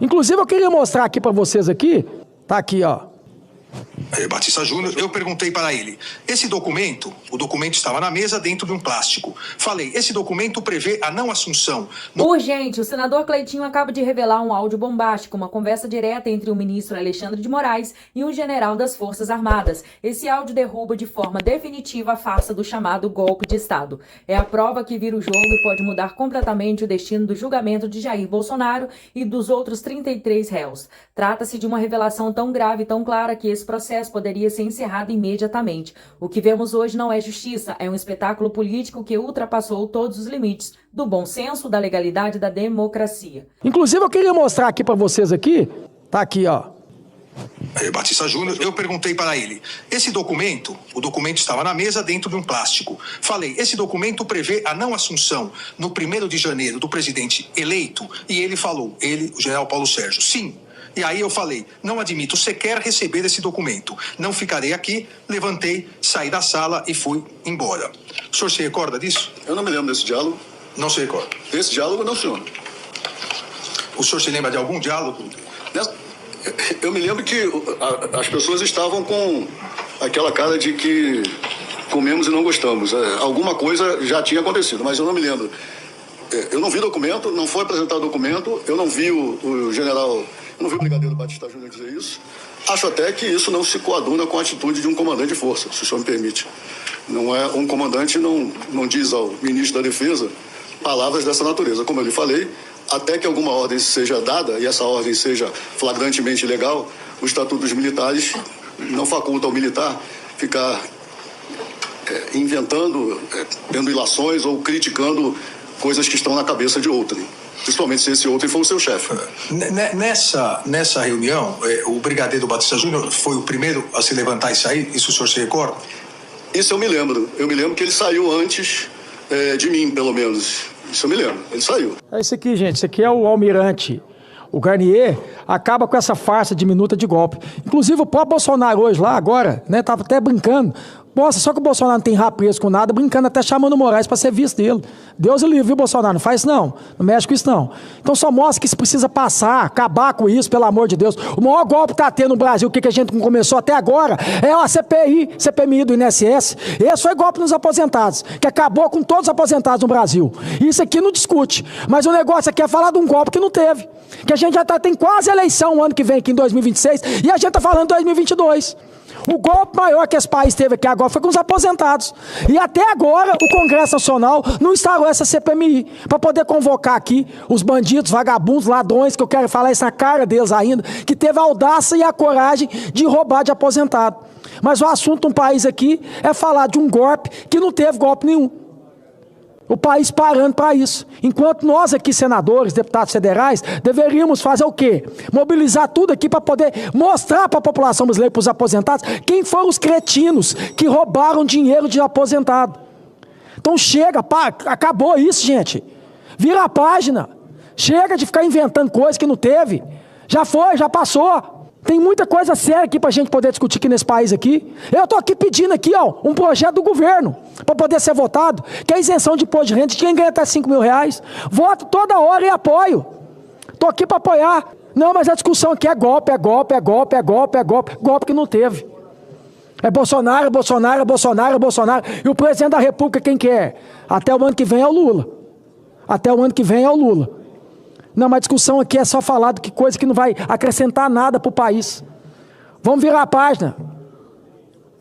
Inclusive eu queria mostrar aqui para vocês aqui, tá aqui, ó. Batista Júnior, eu perguntei para ele, o documento estava na mesa dentro de um plástico. Falei, esse documento prevê a não assunção. Urgente, o senador Cleitinho acaba de revelar um áudio bombástico, uma conversa direta entre o ministro Alexandre de Moraes e um general das Forças Armadas. Esse áudio derruba de forma definitiva a farsa do chamado golpe de Estado. É a prova que vira o jogo e pode mudar completamente o destino do julgamento de Jair Bolsonaro e dos outros 33 réus. Trata-se de uma revelação tão grave e tão clara que esse processo poderia ser encerrado imediatamente. O que vemos hoje não é justiça, é um espetáculo político que ultrapassou todos os limites do bom senso, da legalidade e da democracia. Inclusive eu queria mostrar aqui para vocês aqui, tá aqui, ó. Batista Júnior, eu perguntei para ele, o documento estava na mesa dentro de um plástico. Falei, esse documento prevê a não assunção no 1º de janeiro do presidente eleito? E ele falou, o general Paulo Sérgio, sim. E aí eu falei, não admito sequer receber esse documento. Não ficarei aqui, levantei, saí da sala e fui embora. O senhor se recorda disso? Eu não me lembro desse diálogo. Não se recorda? Desse diálogo não, senhor. O senhor se lembra de algum diálogo? Eu me lembro que as pessoas estavam com aquela cara de que comemos e não gostamos. Alguma coisa já tinha acontecido, mas eu não me lembro. Eu não vi documento, não foi apresentado documento, eu não vi o general... Eu não vi o brigadeiro Batista Júnior dizer isso. Acho até que isso não se coaduna com a atitude de um comandante de força, se o senhor me permite. Não é um comandante, não diz ao ministro da Defesa palavras dessa natureza. Como eu lhe falei, até que alguma ordem seja dada, e essa ordem seja flagrantemente ilegal, o Estatuto dos Militares não faculta ao militar ficar inventando, tendo ilações ou criticando coisas que estão na cabeça de outrem. Principalmente se esse outro for o seu chefe. Nessa reunião, o brigadeiro Batista Júnior foi o primeiro a se levantar e sair? Isso o senhor se recorda? Isso eu me lembro. Eu me lembro que ele saiu antes de mim, pelo menos. Isso eu me lembro. Ele saiu. É isso aqui, gente. Isso aqui é o almirante. O Garnier acaba com essa farsa de minuta de golpe. Inclusive o próprio Bolsonaro hoje lá, agora, né, tava até brincando. Nossa, só que o Bolsonaro não tem rabo preso com nada, brincando até chamando o Moraes para ser vice dele. Deus o livre, viu, Bolsonaro? Não faz isso não. Não mexe com isso não. Então só mostra que isso precisa passar, acabar com isso, pelo amor de Deus. O maior golpe que está tendo no Brasil, o que a gente não começou até agora, é a CPMI do INSS. Esse foi golpe nos aposentados, que acabou com todos os aposentados no Brasil. Isso aqui não discute. Mas o negócio aqui é falar de um golpe que não teve. Que a gente já tem quase eleição o ano que vem, aqui em 2026, e a gente está falando em 2022. O golpe maior que esse país teve aqui agora foi com os aposentados. E até agora o Congresso Nacional não instaurou essa CPMI para poder convocar aqui os bandidos, vagabundos, ladrões, que eu quero falar isso na cara deles ainda, que teve a audácia e a coragem de roubar de aposentado. Mas o assunto de um país aqui é falar de um golpe que não teve golpe nenhum. O país parando para isso. Enquanto nós aqui, senadores, deputados federais, deveríamos fazer o quê? Mobilizar tudo aqui para poder mostrar para a população brasileira, para os aposentados, quem foram os cretinos que roubaram dinheiro de aposentado. Então chega, pá, acabou isso, gente. Vira a página. Chega de ficar inventando coisa que não teve. Já foi, já passou. Tem muita coisa séria aqui para a gente poder discutir aqui nesse país aqui. Eu estou aqui pedindo aqui, ó, um projeto do governo para poder ser votado, que é a isenção de imposto de renda de quem ganha até R$5.000. Voto toda hora e apoio. Estou aqui para apoiar. Não, mas a discussão aqui é golpe, é golpe, é golpe, é golpe, é golpe. Golpe que não teve. É Bolsonaro, é Bolsonaro, é Bolsonaro, é Bolsonaro. E o presidente da República quem que é? Até o ano que vem é o Lula. Até o ano que vem é o Lula. Não, mas a discussão aqui é só falar de que coisa que não vai acrescentar nada para o país. Vamos virar a página.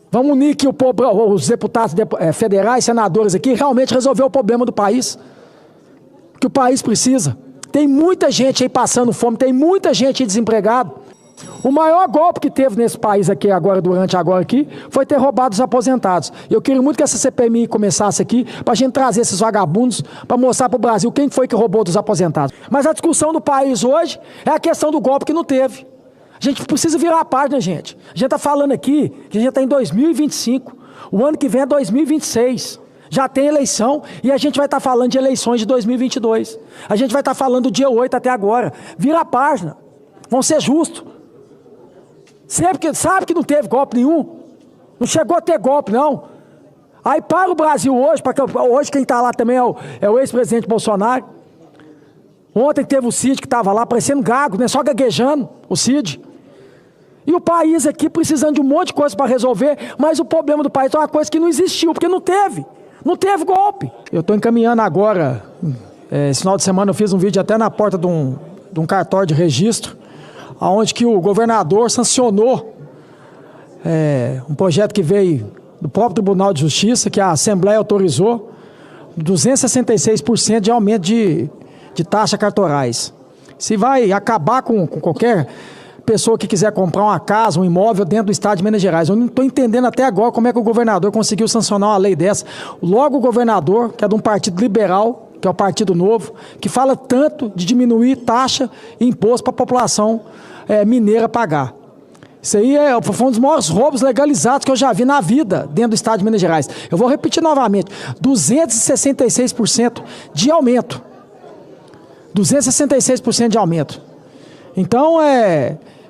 Vamos unir aqui os deputados federais, senadores aqui, realmente resolver o problema do país. Que o país precisa. Tem muita gente aí passando fome, tem muita gente aí desempregada. O maior golpe que teve nesse país aqui agora, foi ter roubado os aposentados. Eu queria muito que essa CPMI começasse aqui, para a gente trazer esses vagabundos, para mostrar para o Brasil quem foi que roubou dos aposentados. Mas a discussão do país hoje é a questão do golpe que não teve. A gente precisa virar a página, gente. A gente está falando aqui que a gente está em 2025, o ano que vem é 2026. Já tem eleição e a gente vai estar falando de eleições de 2022. A gente vai estar falando do dia 8 até agora. Vira a página. Vamos ser justos. Sempre que sabe que não teve golpe nenhum, não chegou a ter golpe não. Aí para o Brasil hoje, hoje quem está lá também é o ex-presidente Bolsonaro. Ontem teve o Cid que estava lá, parecendo gago, né? Só gaguejando, o Cid. E o país aqui precisando de um monte de coisa para resolver, mas o problema do país é uma coisa que não existiu, porque não teve golpe. Eu estou encaminhando agora, esse final de semana eu fiz um vídeo até na porta de um cartório de registro, onde que o governador sancionou um projeto que veio do próprio Tribunal de Justiça, que a Assembleia autorizou, 266% de aumento de taxas cartorais. Se vai acabar com qualquer pessoa que quiser comprar uma casa, um imóvel dentro do estado de Minas Gerais. Eu não estou entendendo até agora como é que o governador conseguiu sancionar uma lei dessa. Logo o governador, que é de um partido liberal, que é o Partido Novo, que fala tanto de diminuir taxa e imposto para a população mineira pagar. Isso aí foi um dos maiores roubos legalizados que eu já vi na vida dentro do estado de Minas Gerais. Eu vou repetir novamente, 266% de aumento. 266% de aumento. Então,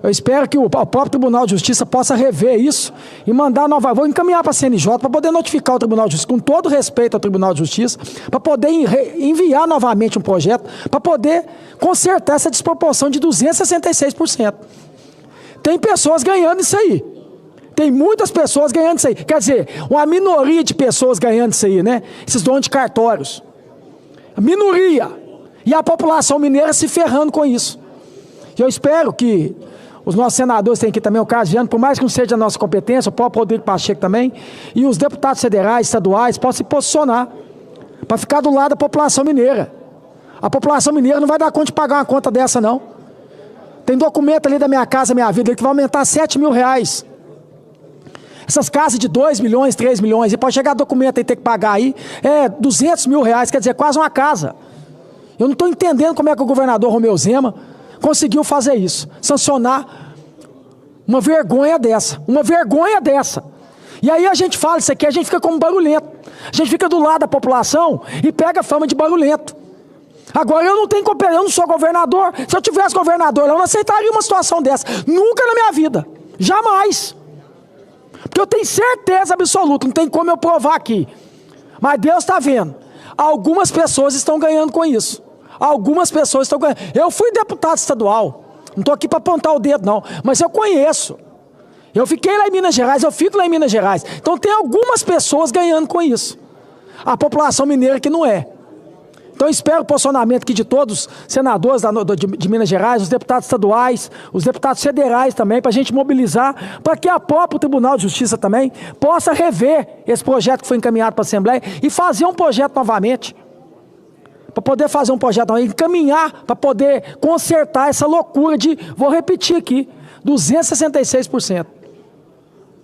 eu espero que o próprio Tribunal de Justiça possa rever isso e mandar nova. Vou encaminhar para a CNJ para poder notificar o Tribunal de Justiça, com todo respeito ao Tribunal de Justiça, para poder enviar novamente um projeto, para poder consertar essa desproporção de 266%. Tem pessoas ganhando isso aí. Tem muitas pessoas ganhando isso aí. Quer dizer, uma minoria de pessoas ganhando isso aí, né? Esses donos de cartórios. A minoria. E a população mineira se ferrando com isso. Eu espero que os nossos senadores têm aqui também o Carlos Viana, por mais que não seja da nossa competência, o próprio Rodrigo Pacheco também, e os deputados federais, estaduais, possam se posicionar para ficar do lado da população mineira. A população mineira não vai dar conta de pagar uma conta dessa, não. Tem documento ali da Minha Casa Minha Vida que vai aumentar R$7 mil. Essas casas de 2 milhões, 3 milhões, e pode chegar documento aí ter que pagar aí, R$200 mil, quer dizer, quase uma casa. Eu não estou entendendo como é que o governador Romeu Zema conseguiu fazer isso, sancionar uma vergonha dessa. E aí a gente fala isso aqui, a gente fica como barulhento. A gente fica do lado da população e pega a fama de barulhento. Agora eu não tenho competência, eu não sou governador. Se eu tivesse governador, eu não aceitaria uma situação dessa. Nunca na minha vida. Jamais. Porque eu tenho certeza absoluta, não tem como eu provar aqui. Mas Deus está vendo. Algumas pessoas estão ganhando com isso. Algumas pessoas estão ganhando. Eu fui deputado estadual. Não estou aqui para apontar o dedo, não. Mas eu conheço. Eu fiquei lá em Minas Gerais, eu fico lá em Minas Gerais. Então tem algumas pessoas ganhando com isso. A população mineira que não é. Então espero o posicionamento aqui de todos os senadores de Minas Gerais, os deputados estaduais, os deputados federais também, para a gente mobilizar, para que a própria Tribunal de Justiça também possa rever esse projeto que foi encaminhado para a Assembleia e fazer um projeto novamente. Para poder fazer um projeto novamente, encaminhar, para poder consertar essa loucura de, vou repetir aqui, 266%.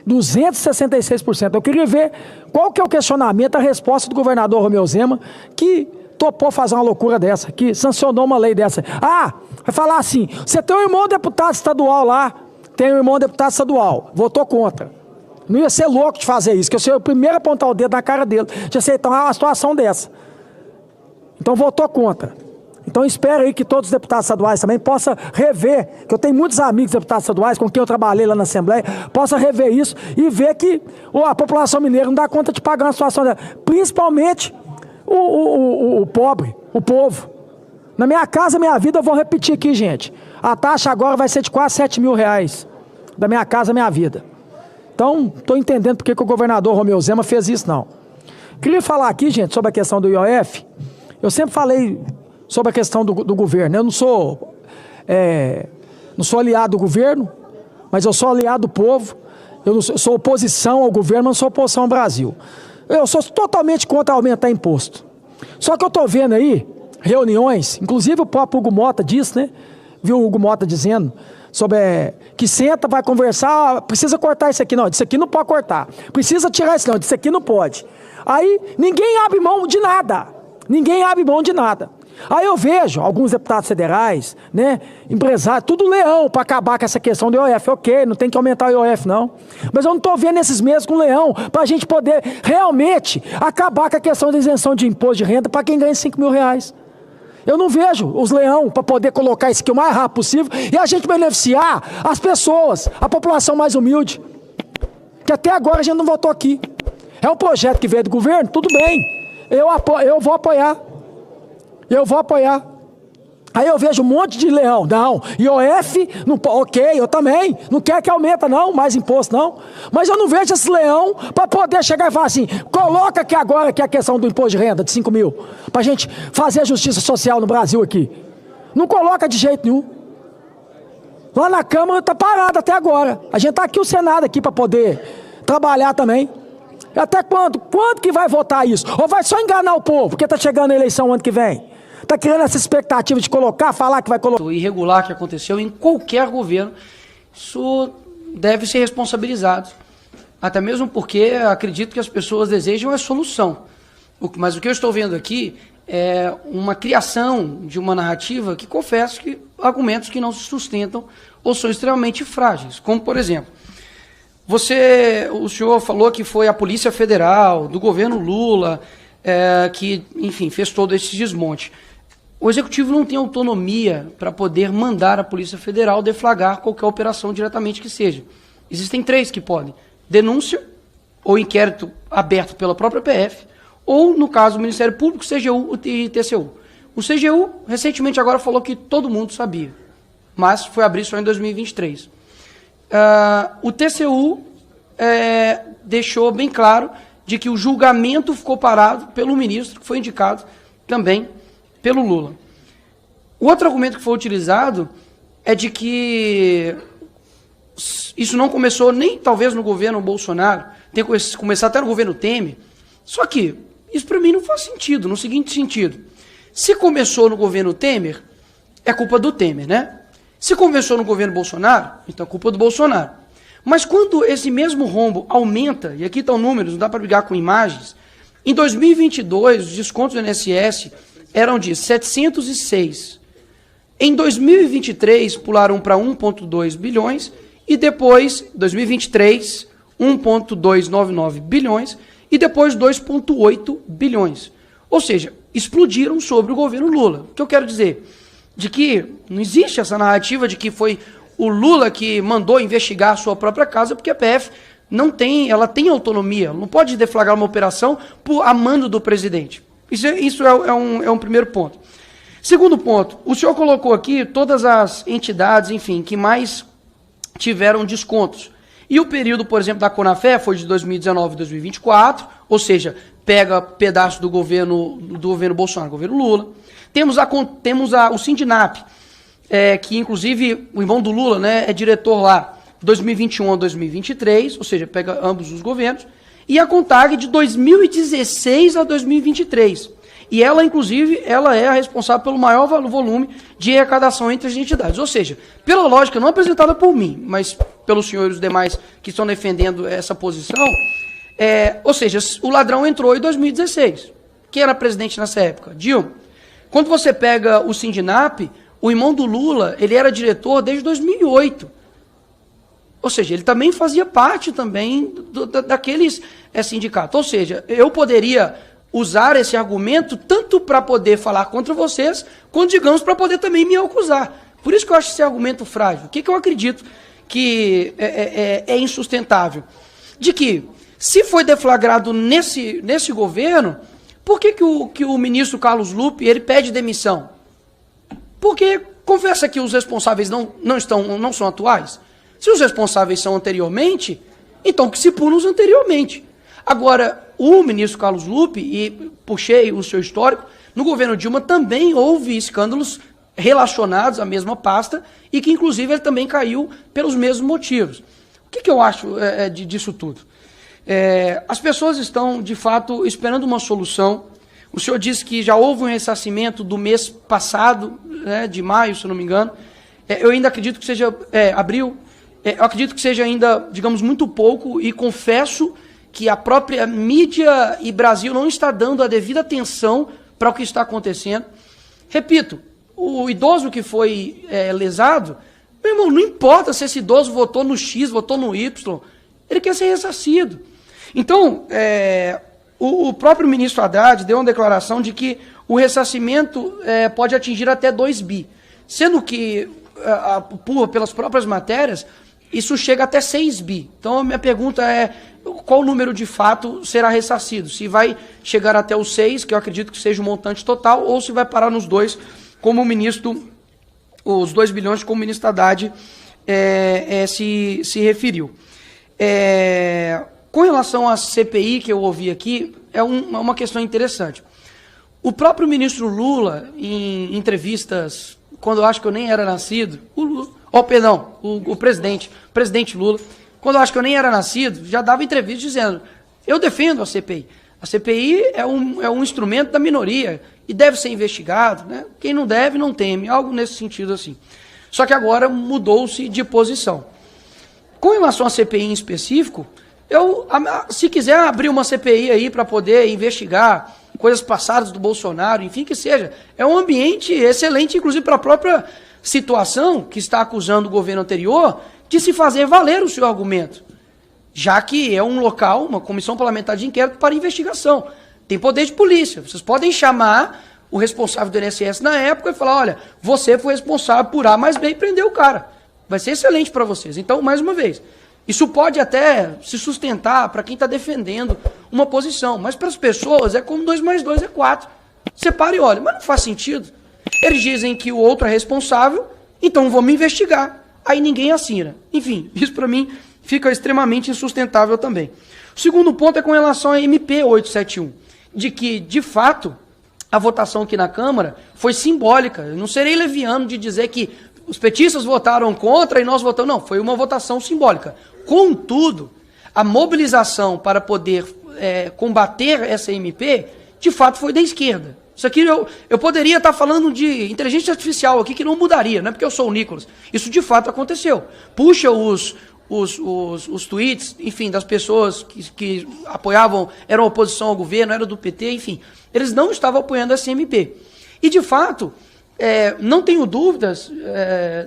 266%. Eu queria ver qual que é o questionamento, a resposta do governador Romeu Zema, que topou fazer uma loucura dessa, que sancionou uma lei dessa. Ah, vai falar assim, você tem um irmão deputado estadual lá, tem um irmão deputado estadual, votou contra. Não ia ser louco de fazer isso, que eu sou o primeiro a apontar o dedo na cara dele, de aceitar uma situação dessa. Então votou contra. Então espero aí que todos os deputados estaduais também possam rever, que eu tenho muitos amigos deputados estaduais com quem eu trabalhei lá na Assembleia, possam rever isso e ver que a população mineira não dá conta de pagar uma situação dessa, principalmente o pobre, o povo. Na Minha Casa Minha Vida, eu vou repetir aqui, gente. A taxa agora vai ser de quase R$7 mil. Da Minha Casa Minha Vida. Então, estou entendendo porque que o governador Romeu Zema fez isso, não. Queria falar aqui, gente, sobre a questão do IOF. Eu sempre falei sobre a questão do governo. Eu não sou aliado do governo, mas eu sou aliado do povo. Eu sou oposição ao governo, mas não sou oposição ao Brasil. Eu sou totalmente contra aumentar imposto. Só que eu estou vendo aí reuniões, inclusive o próprio Hugo Mota disse, né? Viu o Hugo Mota dizendo sobre que senta, vai conversar, precisa cortar isso aqui. Não, isso aqui não pode cortar. Precisa tirar isso não, isso aqui não pode. Aí ninguém abre mão de nada. Ninguém abre mão de nada. Aí eu vejo alguns deputados federais, né, empresários, tudo leão para acabar com essa questão do IOF. Ok, não tem que aumentar o IOF não. Mas eu não estou vendo esses mesmos com leão para a gente poder realmente acabar com a questão da isenção de imposto de renda para quem ganha R$5 mil. Eu não vejo os leão para poder colocar isso aqui o mais rápido possível e a gente beneficiar as pessoas, a população mais humilde, que até agora a gente não votou aqui. É um projeto que veio do governo? Tudo bem, eu vou apoiar. Eu vou apoiar. Aí eu vejo um monte de leão, não, IOF, não, ok, eu também, não quero que aumenta não, mais imposto não, mas eu não vejo esse leão para poder chegar e falar assim, coloca aqui agora que é a questão do imposto de renda de 5 mil, para a gente fazer a justiça social no Brasil aqui. Não coloca de jeito nenhum. Lá na Câmara está parado até agora, a gente está aqui o Senado aqui para poder trabalhar também. Até quando? Quando que vai votar isso? Ou vai só enganar o povo, porque está chegando a eleição ano que vem? Está criando essa expectativa de colocar, falar que vai colocar. O irregular que aconteceu em qualquer governo, isso deve ser responsabilizado. Até mesmo porque acredito que as pessoas desejam a solução. Mas o que eu estou vendo aqui é uma criação de uma narrativa que confesso que argumentos que não se sustentam ou são extremamente frágeis. Como, por exemplo, o senhor falou que foi a Polícia Federal, do governo Lula, que, enfim, fez todo esse desmonte. O Executivo não tem autonomia para poder mandar a Polícia Federal deflagrar qualquer operação diretamente que seja. Existem 3 que podem. Denúncia, ou inquérito aberto pela própria PF, ou, no caso, o Ministério Público, CGU e TCU. O CGU, recentemente, agora falou que todo mundo sabia, mas foi abrir só em 2023. O TCU deixou bem claro de que o julgamento ficou parado pelo ministro, que foi indicado também pelo Lula. O outro argumento que foi utilizado é de que isso não começou nem talvez no governo Bolsonaro, tem que começar até no governo Temer. Só que isso para mim não faz sentido, no seguinte sentido. Se começou no governo Temer, é culpa do Temer, né? Se começou no governo Bolsonaro, então é culpa do Bolsonaro. Mas quando esse mesmo rombo aumenta, e aqui estão números, não dá para brigar com imagens, em 2022 os descontos do INSS eram de 706. Em 2023 pularam para 1,2 bilhões e depois, 2023, 1,299 bilhões e depois 2,8 bilhões. Ou seja, explodiram sobre o governo Lula. O que eu quero dizer? De que não existe essa narrativa de que foi o Lula que mandou investigar a sua própria casa, porque a PF não tem, ela tem autonomia, não pode deflagrar uma operação a mando do presidente. Isso é um primeiro ponto. Segundo ponto, o senhor colocou aqui todas as entidades, enfim, que mais tiveram descontos. E o período, por exemplo, da Conafé foi de 2019 a 2024, ou seja, pega pedaço do governo Bolsonaro, governo Lula. Temos o Sindinap, que inclusive o irmão do Lula, né, é diretor lá, 2021 a 2023, ou seja, pega ambos os governos. E a CONTAG de 2016 a 2023. E ela, inclusive, ela é a responsável pelo maior volume de arrecadação entre as entidades. Ou seja, pela lógica não apresentada por mim, mas pelos senhores e os demais que estão defendendo essa posição, ou seja, o ladrão entrou em 2016. Quem era presidente nessa época? Dilma. Quando você pega o Sindinap, o irmão do Lula, ele era diretor desde 2008. Ou seja, ele também fazia parte também daqueles sindicatos. Ou seja, eu poderia usar esse argumento tanto para poder falar contra vocês, quanto, digamos, para poder também me acusar. Por isso que eu acho esse argumento frágil. O que eu acredito que é insustentável? De que, se foi deflagrado nesse governo, por que o ministro Carlos Lupe ele pede demissão? Porque confessa que os responsáveis não são atuais. Se os responsáveis são anteriormente, então que se pulam os anteriormente. Agora, o ministro Carlos Lupe, e puxei o seu histórico, no governo Dilma também houve escândalos relacionados à mesma pasta e que, inclusive, ele também caiu pelos mesmos motivos. O que eu acho disso tudo? As pessoas estão, de fato, esperando uma solução. O senhor disse que já houve um ressarcimento do mês passado, né, de maio, se eu não me engano. Eu ainda acredito que seja abril. Eu acredito que seja ainda, digamos, muito pouco, e confesso que a própria mídia e Brasil não está dando a devida atenção para o que está acontecendo. Repito, o idoso que foi lesado, meu irmão, não importa se esse idoso votou no X, votou no Y, ele quer ser ressarcido. Então, o próprio ministro Haddad deu uma declaração de que o ressarcimento pode atingir até 2 bi, sendo que, pelas próprias matérias, isso chega até 6 bi. Então, a minha pergunta é, qual número de fato será ressarcido? Se vai chegar até os 6, que eu acredito que seja o montante total, ou se vai parar nos 2, como o ministro, os 2 bilhões, como o ministro Haddad se referiu. Com relação à CPI que eu ouvi aqui, é uma questão interessante. O próprio ministro Lula, em entrevistas, quando eu acho que eu nem era nascido, o presidente Lula, quando eu acho que eu nem era nascido, já dava entrevista dizendo, eu defendo a CPI. A CPI é um instrumento da minoria e deve ser investigado, né? Quem não deve, não teme, algo nesse sentido assim. Só que agora mudou-se de posição. Com relação à CPI em específico, se quiser abrir uma CPI aí para poder investigar coisas passadas do Bolsonaro, enfim, que seja, é um ambiente excelente, inclusive para a própria situação que está acusando o governo anterior de se fazer valer o seu argumento, já que é um local, uma comissão parlamentar de inquérito para investigação. Tem poder de polícia. Vocês podem chamar o responsável do INSS na época e falar, olha, você foi responsável por A mais B e prendeu o cara. Vai ser excelente para vocês. Então, mais uma vez, isso pode até se sustentar para quem está defendendo uma posição, mas para as pessoas é como 2 mais 2 é 4. Você para e olha, mas não faz sentido. Eles dizem que o outro é responsável, então vamos investigar. Aí ninguém assina. Enfim, isso para mim fica extremamente insustentável também. O segundo ponto é com relação à MP 871, de que, de fato, a votação aqui na Câmara foi simbólica. Eu não serei leviano de dizer que os petistas votaram contra e nós votamos. Não, foi uma votação simbólica. Contudo, a mobilização para poder combater essa MP, de fato, foi da esquerda. Isso aqui eu poderia estar falando de inteligência artificial aqui que não mudaria, não é porque eu sou o Nicolas. Isso de fato aconteceu. Puxa os tweets, enfim, das pessoas que apoiavam, eram oposição ao governo, eram do PT, enfim. Eles não estavam apoiando essa MP. E, de fato, não tenho dúvidas,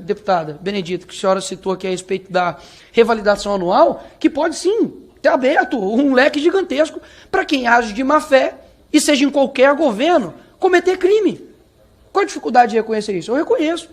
deputada Benedita, que a senhora citou aqui a respeito da revalidação anual, que pode sim ter aberto um leque gigantesco para quem age de má fé e seja em qualquer governo, cometer crime. Qual a dificuldade de reconhecer isso? Eu reconheço.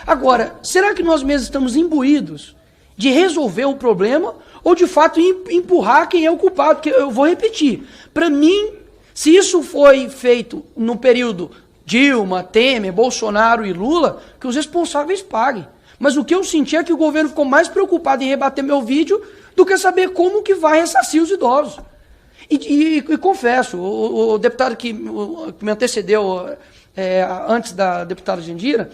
Agora, será que nós mesmos estamos imbuídos de resolver o problema ou, de fato, empurrar quem é o culpado? Porque eu vou repetir. Para mim, se isso foi feito no período Dilma, Temer, Bolsonaro e Lula, que os responsáveis paguem. Mas o que eu senti é que o governo ficou mais preocupado em rebater meu vídeo do que saber como que vai ressarcir os idosos. E confesso, o deputado que me antecedeu antes da deputada Jandira,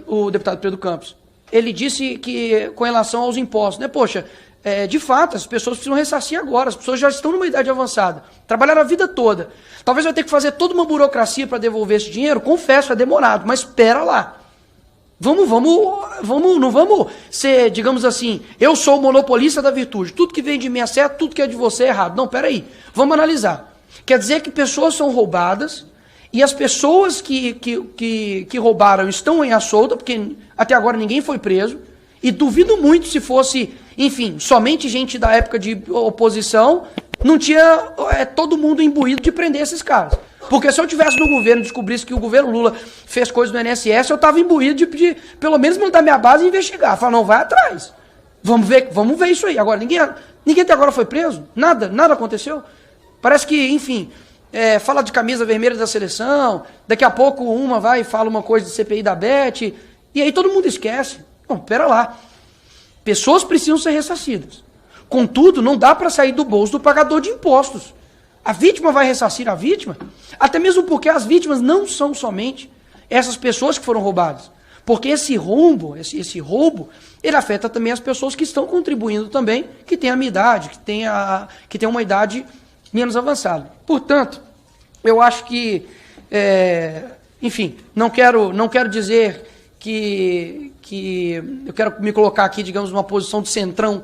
o deputado Pedro Campos, ele disse que, com relação aos impostos, né, poxa, de fato, as pessoas precisam ressarcir agora, as pessoas já estão numa idade avançada, trabalharam a vida toda. Talvez vai ter que fazer toda uma burocracia para devolver esse dinheiro, confesso, é demorado, mas espera lá. Não vamos ser, digamos assim, eu sou o monopolista da virtude, tudo que vem de mim é certo, tudo que é de você é errado. Não, peraí, vamos analisar. Quer dizer que pessoas são roubadas e as pessoas que roubaram estão em solta, porque até agora ninguém foi preso, e duvido muito se fosse, enfim, somente gente da época de oposição, não tinha todo mundo imbuído de prender esses caras. Porque se eu tivesse no governo e descobrisse que o governo Lula fez coisas no INSS, eu estava imbuído de pelo menos mandar minha base investigar. Falar, não, vai atrás. Vamos ver isso aí. Agora, ninguém até agora foi preso? Nada aconteceu? Parece que, enfim, fala de camisa vermelha da seleção, daqui a pouco uma vai e fala uma coisa de CPI da Beth, e aí todo mundo esquece. Não, pera lá. Pessoas precisam ser ressarcidas. Contudo, não dá para sair do bolso do pagador de impostos. A vítima vai ressarcir a vítima, até mesmo porque as vítimas não são somente essas pessoas que foram roubadas. Porque esse roubo, ele afeta também as pessoas que estão contribuindo também, que têm a minha idade, que têm uma idade menos avançada. Portanto, eu acho que, enfim, não quero dizer que eu quero me colocar aqui, digamos, numa posição de centrão,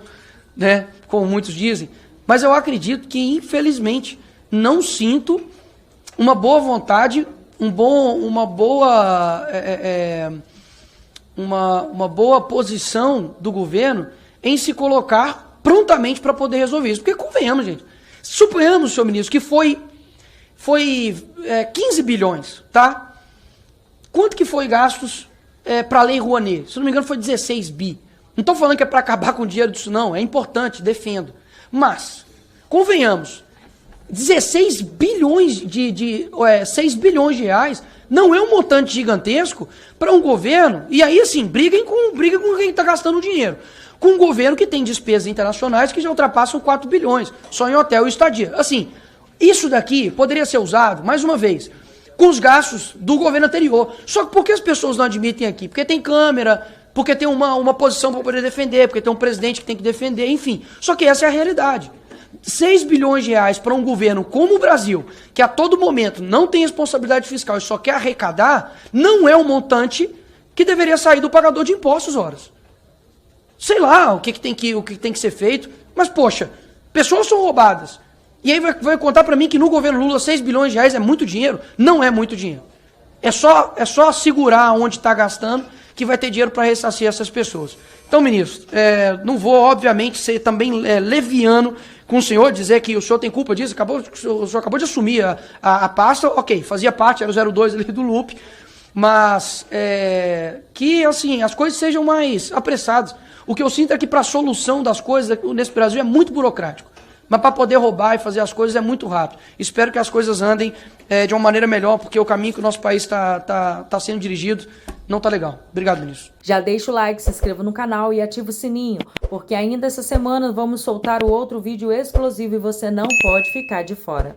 né, como muitos dizem, mas eu acredito que, infelizmente, não sinto uma boa vontade, uma boa posição do governo em se colocar prontamente para poder resolver isso. Porque convenhamos, gente, suponhamos, senhor ministro, que foi 15 bilhões, tá? Quanto que foi gastos para a Lei Rouanet? Se não me engano, foi 16 bi. Não estou falando que é para acabar com o dinheiro disso, não. É importante, defendo. Mas, convenhamos, 16 bilhões 6 bilhões de reais Não é um montante gigantesco para um governo, e aí assim, briguem com quem está gastando dinheiro. Com um governo que tem despesas internacionais que já ultrapassam 4 bilhões, só em hotel e estadia. Assim, isso daqui poderia ser usado, mais uma vez, com os gastos do governo anterior. Só que por que as pessoas não admitem aqui? Porque tem câmera, porque tem uma posição para poder defender, porque tem um presidente que tem que defender, enfim. Só que essa é a realidade. 6 bilhões de reais para um governo como o Brasil, que a todo momento não tem responsabilidade fiscal e só quer arrecadar, não é um montante que deveria sair do pagador de impostos, horas. Sei lá o que tem que ser feito, mas, poxa, pessoas são roubadas. E aí vai contar para mim que no governo Lula 6 bilhões de reais é muito dinheiro? Não é muito dinheiro. É só segurar onde está gastando que vai ter dinheiro para ressarcir essas pessoas. Então, ministro, não vou, obviamente, ser também leviano com o senhor, dizer que o senhor tem culpa disso, o senhor acabou de assumir a pasta, ok, fazia parte, era o 02 ali do Lupe, mas que, assim, as coisas sejam mais apressadas. O que eu sinto é que para a solução das coisas nesse Brasil é muito burocrático. Mas para poder roubar e fazer as coisas é muito rápido. Espero que as coisas andem de uma maneira melhor, porque o caminho que o nosso país está sendo dirigido não está legal. Obrigado, ministro. Já deixa o like, se inscreva no canal e ativa o sininho, porque ainda essa semana vamos soltar o outro vídeo exclusivo e você não pode ficar de fora.